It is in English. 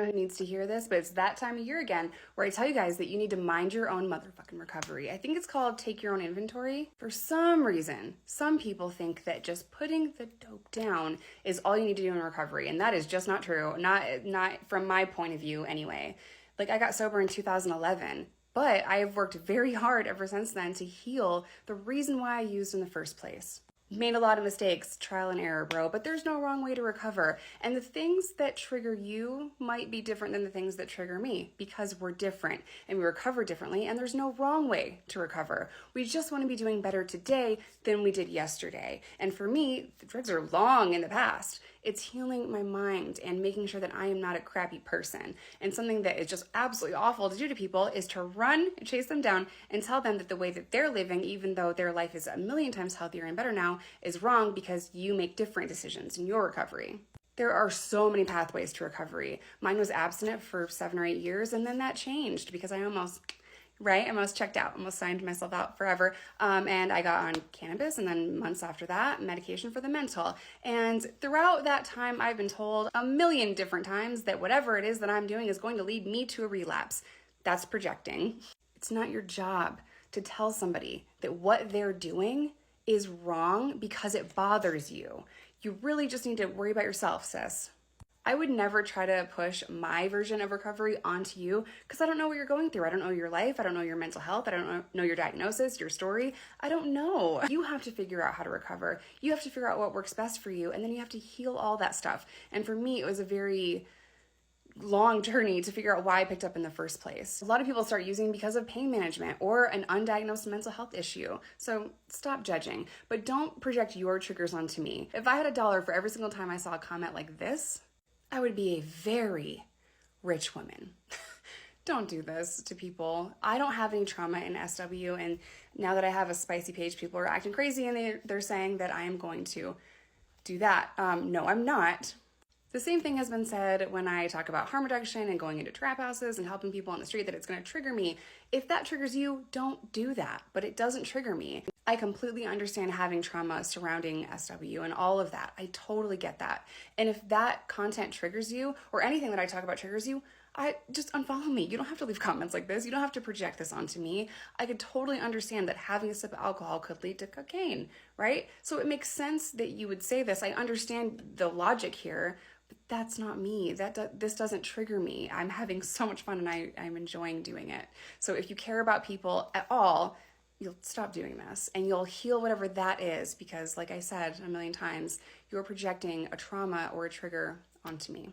know who needs to hear this, but it's that time of year again where I tell you guys that you need to mind your own motherfucking recovery. I think it's called take your own inventory. For some reason, some people think that just putting the dope down is all you need to do in recovery, and that is just not true. Not from my point of view anyway. Like, I got sober in 2011, but I have worked very hard ever since then to heal the reason why I used in the first place. Made a lot of mistakes, trial and error, bro, but there's no wrong way to recover. And the things that trigger you might be different than the things that trigger me because we're different and we recover differently, and there's no wrong way to recover. We just want to be doing better today than we did yesterday. And for me, the drugs are long in the past. It's healing my mind and making sure that I am not a crappy person. And something that is just absolutely awful to do to people is to run, chase them down, and tell them that the way that they're living, even though their life is a million times healthier and better now, is wrong because you make different decisions in your recovery. There are so many pathways to recovery. Mine was abstinent for 7 or 8 years, and then that changed because I almost checked out, almost signed myself out forever. And I got on cannabis, and then months after that, medication for the mental. And throughout that time, I've been told a million different times that whatever it is that I'm doing is going to lead me to a relapse. That's projecting. It's not your job to tell somebody that what they're doing is wrong because it bothers you. You really just need to worry about yourself, sis. I would never try to push my version of recovery onto you because I don't know what you're going through. I don't know your life. I don't know your mental health. I don't know your diagnosis, your story. I don't know. You have to figure out how to recover. You have to figure out what works best for you, and then you have to heal all that stuff. And for me, it was a very long journey to figure out why I picked up in the first place. A lot of people start using because of pain management or an undiagnosed mental health issue. So stop judging, but don't project your triggers onto me. If I had $1 for every single time I saw a comment like this, I would be a very rich woman. Don't do this to people. I don't have any trauma in SW, and now that I have a spicy page, people are acting crazy and they're saying that I am going to do that. No, I'm not. The same thing has been said when I talk about harm reduction and going into trap houses and helping people on the street, that it's going to trigger me. If that triggers you, don't do that, but it doesn't trigger me. I completely understand having trauma surrounding SW and all of that. I totally get that. And if that content triggers you, or anything that I talk about triggers you, I just unfollow me. You don't have to leave comments like this. You don't have to project this onto me. I could totally understand that having a sip of alcohol could lead to cocaine, right? So it makes sense that you would say this. I understand the logic here, but that's not me. This doesn't trigger me. I'm having so much fun and I'm enjoying doing it. So if you care about people at all, you'll stop doing this and you'll heal whatever that is, because like I said a million times, you're projecting a trauma or a trigger onto me.